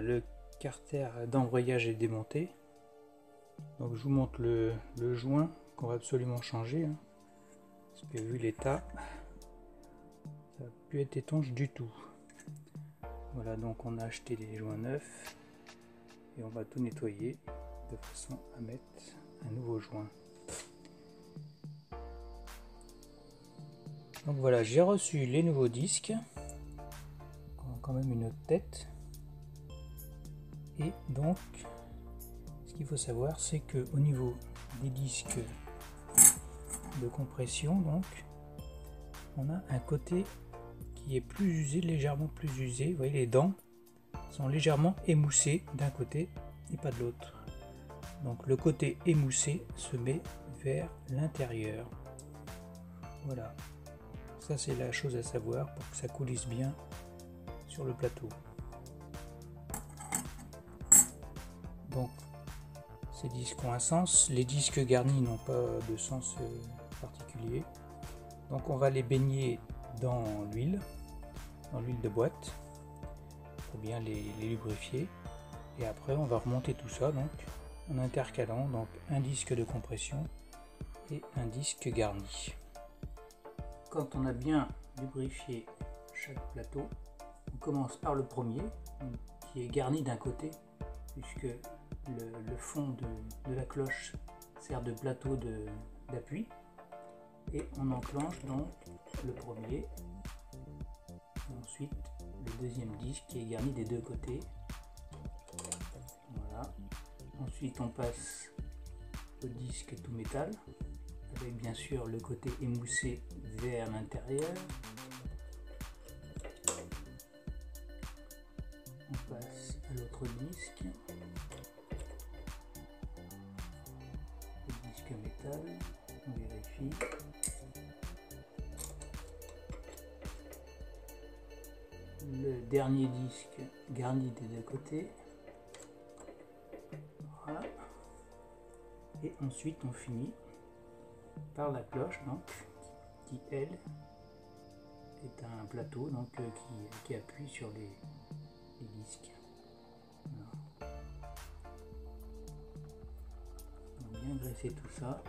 le carter d'embrayage est démonté. Donc je vous montre le joint qu'on va absolument changer, hein, parce que vu l'état, ça n'a plus être étanche du tout. Voilà, donc on a acheté des joints neufs et on va tout nettoyer de façon à mettre un nouveau joint. Donc voilà, j'ai reçu les nouveaux disques, quand même une autre tête. Et donc, ce qu'il faut savoir, c'est que au niveau des disques de compression, donc, on a un côté qui est plus usé, légèrement plus usé. Vous voyez, les dents sont légèrement émoussées d'un côté et pas de l'autre. Donc le côté émoussé se met vers l'intérieur. Voilà. Ça, c'est la chose à savoir pour que ça coulisse bien sur le plateau. Donc, ces disques ont un sens. Les disques garnis n'ont pas de sens particulier. Donc, on va les baigner dans l'huile de boîte pour bien les lubrifier. Et après, on va remonter tout ça donc en intercalant donc un disque de compression et un disque garni. Quand on a bien lubrifié chaque plateau, on commence par le premier, qui est garni d'un côté, puisque le fond de la cloche sert de plateau d'appui. Et on enclenche donc le premier, et ensuite le deuxième disque qui est garni des deux côtés. Voilà. Ensuite on passe au disque tout métal, avec bien sûr le côté émoussé vers l'intérieur. On passe à l'autre disque, le disque métal, on vérifie. Le dernier disque garni des deux côtés. Voilà. Et ensuite on finit par la cloche donc, qui elle est un plateau donc, qui appuie sur les disques. Voilà. On va bien graisser tout ça.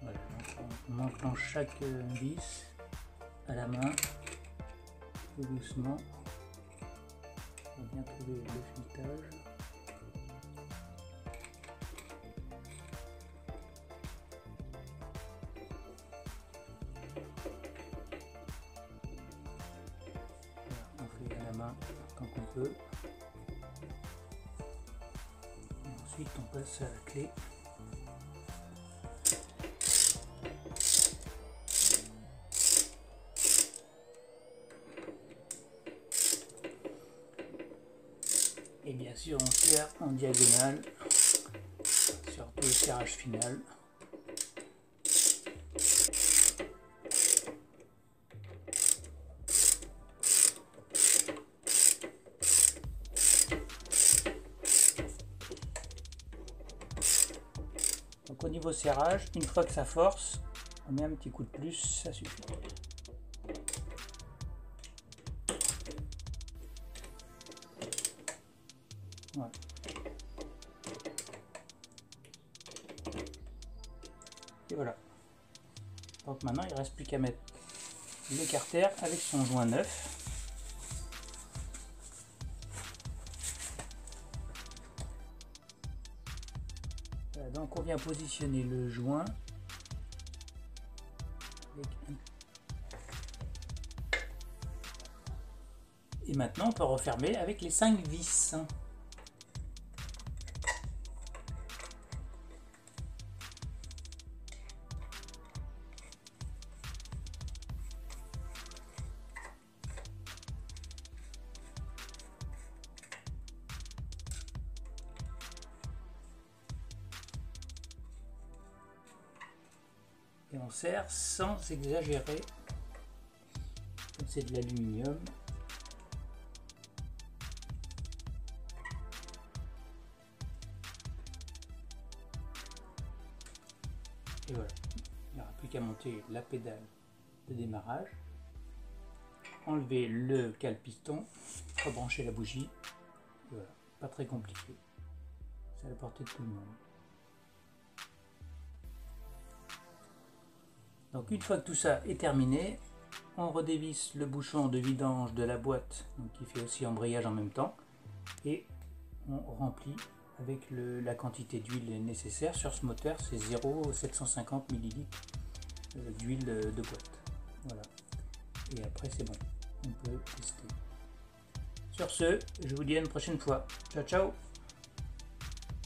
Voilà, donc on enclenche chaque vis à la main, tout doucement. On va bien trouver le filetage. Voilà, on fait à la main tant qu'on peut. Et ensuite on passe à la clé. Et bien sûr, on serre en diagonale, surtout le serrage final. Donc au niveau serrage, une fois que ça force, on met un petit coup de plus, ça suffit. Voilà. Et voilà. Donc maintenant il ne reste plus qu'à mettre le carter avec son joint neuf. Voilà, donc on vient positionner le joint et maintenant on peut refermer avec les 5 vis. Et on serre sans exagérer, comme c'est de l'aluminium. Et voilà, il n'y aura plus qu'à monter la pédale de démarrage, enlever le cale-piston, rebrancher la bougie. Et voilà, pas très compliqué, c'est à la portée de tout le monde. Donc une fois que tout ça est terminé, on redévisse le bouchon de vidange de la boîte, donc qui fait aussi embrayage en même temps, et on remplit avec la quantité d'huile nécessaire. Sur ce moteur, c'est 0,750 ml d'huile de boîte. Voilà. Et après, c'est bon. On peut tester. Sur ce, je vous dis à une prochaine fois. Ciao, ciao!